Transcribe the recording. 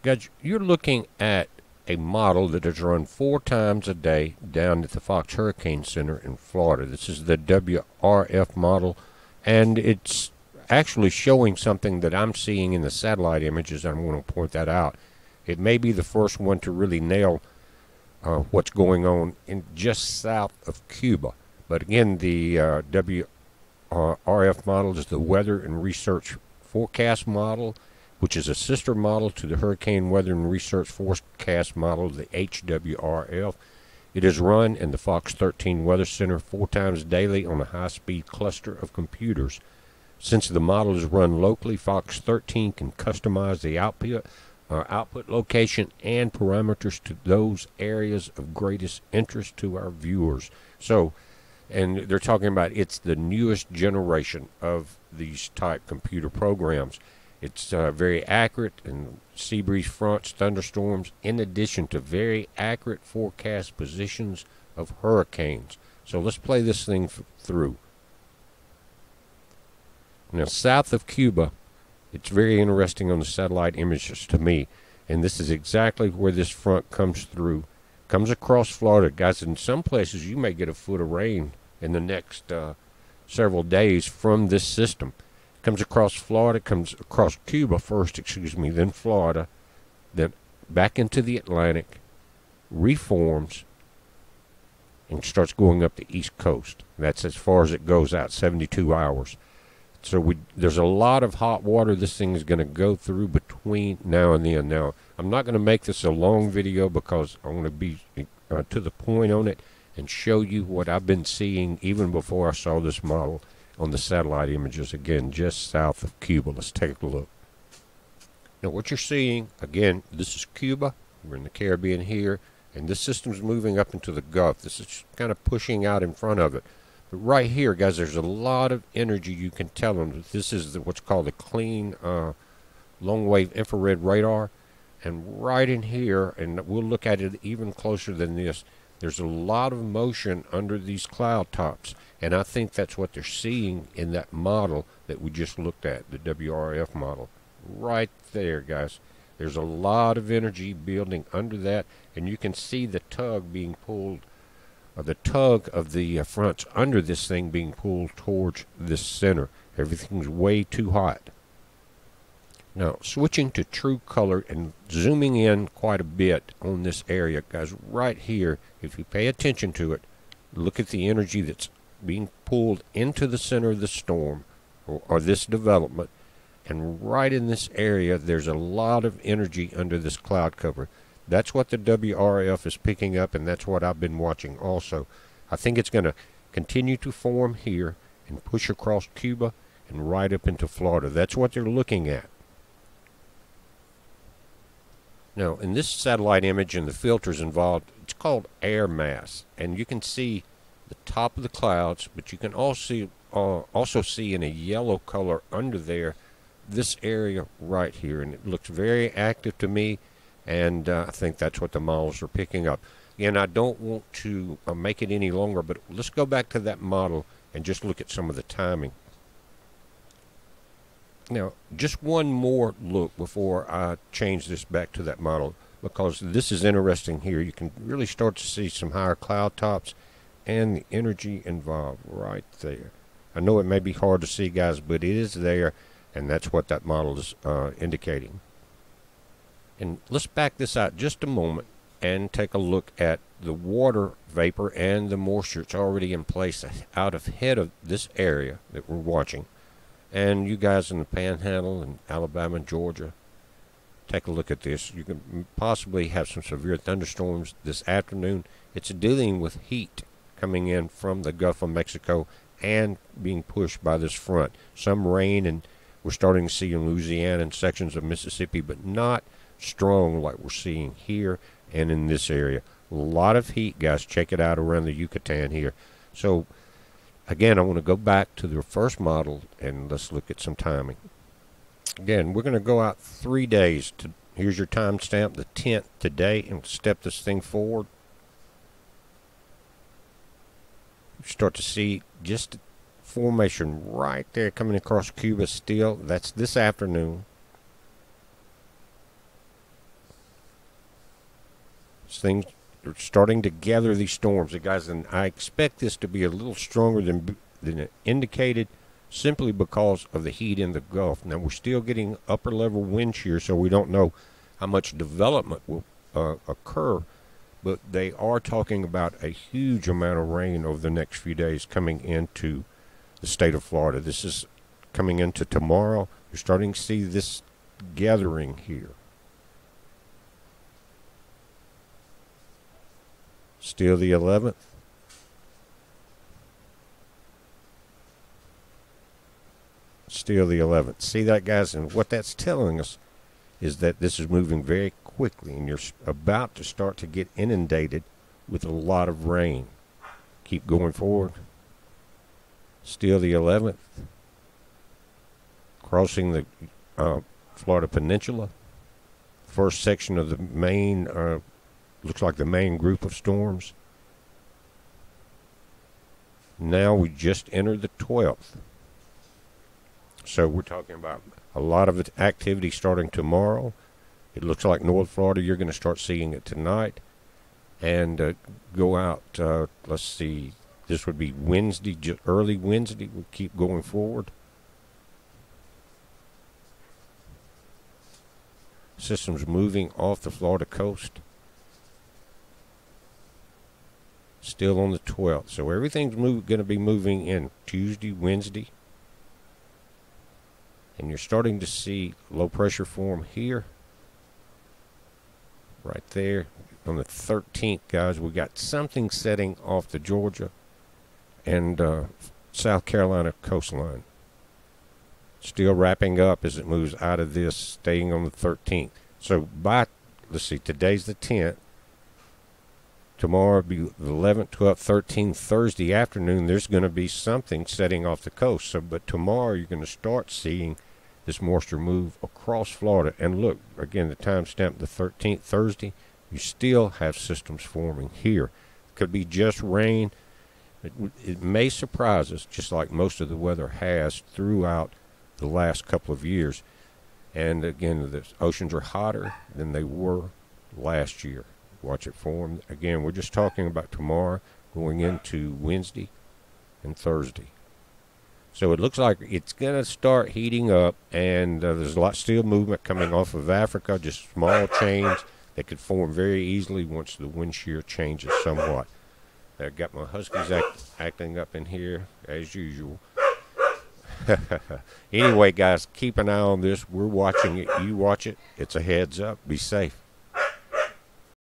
Guys, you're looking at a model that is run 4 times a day down at the Fox Hurricane Center in Florida. This is the WRF model, and it's actually showing something that I'm seeing in the satellite images. I'm going to point that out. It may be the first one to really nail what's going on in just south of Cuba. But again, the WRF model is the Weather and Research Forecast model, which is a sister model to the Hurricane Weather and Research Forecast model, the HWRF. It is run in the Fox 13 Weather Center 4 times daily on a high-speed cluster of computers. Since the model is run locally, Fox 13 can customize the output location and parameters to those areas of greatest interest to our viewers. So, and they're talking about it's the newest generation of these type computer programs. It's very accurate and sea breeze fronts, thunderstorms, in addition to very accurate forecast positions of hurricanes. So let's play this thing through. Now, south of Cuba, it's very interesting on the satellite images to me, and this is exactly where this front comes through. Comes across Florida. Guys, in some places you may get a foot of rain in the next several days from this system. Comes across Florida, comes across Cuba first, then Florida, then back into the Atlantic, reforms, and starts going up the East Coast. That's as far as it goes out, 72 hours. So there's a lot of hot water this thing is going to go through between now and then. Now, I'm not going to make this a long video because I want to be to the point on it and show you what I've been seeing even before I saw this model on the satellite images, again, just south of Cuba. Let's take a look. Now, what you're seeing, again, this is Cuba. We're in the Caribbean here, and this system's moving up into the Gulf. This is kind of pushing out in front of it. But right here, guys, there's a lot of energy. You can tell them this is what's called a clean long-wave infrared radar. And right in here, and we'll look at it even closer than this, there's a lot of motion under these cloud tops. And I think that's what they're seeing in that model that we just looked at, the WRF model. Right there, guys. There's a lot of energy building under that, and you can see the tug being pulled, or the tug of the fronts under this thing being pulled towards this center. Everything's way too hot. Now, switching to true color and zooming in quite a bit on this area, guys, right here, if you pay attention to it, look at the energy that's being pulled into the center of the storm, or this development, and right in this area, there's a lot of energy under this cloud cover. That's what the WRF is picking up, and that's what I've been watching also. I think it's going to continue to form here and push across Cuba and right up into Florida. That's what they're looking at. Now, in this satellite image and the filters involved, it's called air mass, and you can see the top of the clouds, but you can also see in a yellow color under there this area right here, and it looks very active to me, and I think that's what the models are picking up. Again, I don't want to make it any longer, but let's go back to that model and just look at some of the timing. Now, just one more look before I change this back to that model, because this is interesting here. You can really start to see some higher cloud tops and the energy involved right there. I know it may be hard to see, guys, but it is there, and that's what that model is indicating. And let's back this out just a moment and take a look at the water vapor and the moisture. It's already in place out ahead of this area that we're watching. And you guys in the Panhandle and Alabama and Georgia, take a look at this. You can possibly have some severe thunderstorms this afternoon. It's dealing with heat coming in from the Gulf of Mexico and being pushed by this front. Some rain, and we're starting to see in Louisiana and sections of Mississippi, but not strong like we're seeing here and in this area. A lot of heat, guys. Check it out around the Yucatan here. So, again, I want to go back to the first model, and let's look at some timing. Again, we're going to go out 3 days. Here's your timestamp, the 10th today, and step this thing forward. You start to see just formation right there coming across Cuba still. That's this afternoon. Things are starting to gather these storms, guys, and I expect this to be a little stronger than indicated, simply because of the heat in the Gulf. Now, we're still getting upper level wind shear, so we don't know how much development will occur, but they are talking about a huge amount of rain over the next few days coming into the state of Florida. This is coming into tomorrow. You're starting to see this gathering here. Still the 11th. Still the 11th. See that, guys? And what that's telling us is that this is moving very quickly, and you're about to start to get inundated with a lot of rain. Keep going forward. Still the 11th. Crossing the Florida Peninsula. First section of the main, looks like the main group of storms. Now we just entered the 12th. So we're talking about a lot of activity starting tomorrow. It looks like North Florida, you're going to start seeing it tonight. And go out, let's see, this would be Wednesday, early Wednesday. We'll keep going forward. Systems moving off the Florida coast. Still on the 12th. So everything's going to be moving in Tuesday, Wednesday. And you're starting to see low pressure form here. Right there. On the 13th, guys, we got something setting off the Georgia and South Carolina coastline. Still wrapping up as it moves out of this, staying on the 13th. So by, let's see, today's the 10th. Tomorrow will be the 11th, 12th, 13th, Thursday afternoon. There's going to be something setting off the coast. So, but tomorrow you're going to start seeing this moisture move across Florida. And look, again, the timestamp, the 13th, Thursday, you still have systems forming here. Could be just rain. It may surprise us, just like most of the weather has throughout the last couple of years. And again, the oceans are hotter than they were last year. Watch it form. Again, we're just talking about tomorrow going into Wednesday and Thursday. So it looks like it's going to start heating up, and there's a lot still movement coming off of Africa, just small chains that could form very easily once the wind shear changes somewhat. I've got my huskies acting up in here as usual. Anyway, guys, keep an eye on this. We're watching it. You watch it. It's a heads up. Be safe.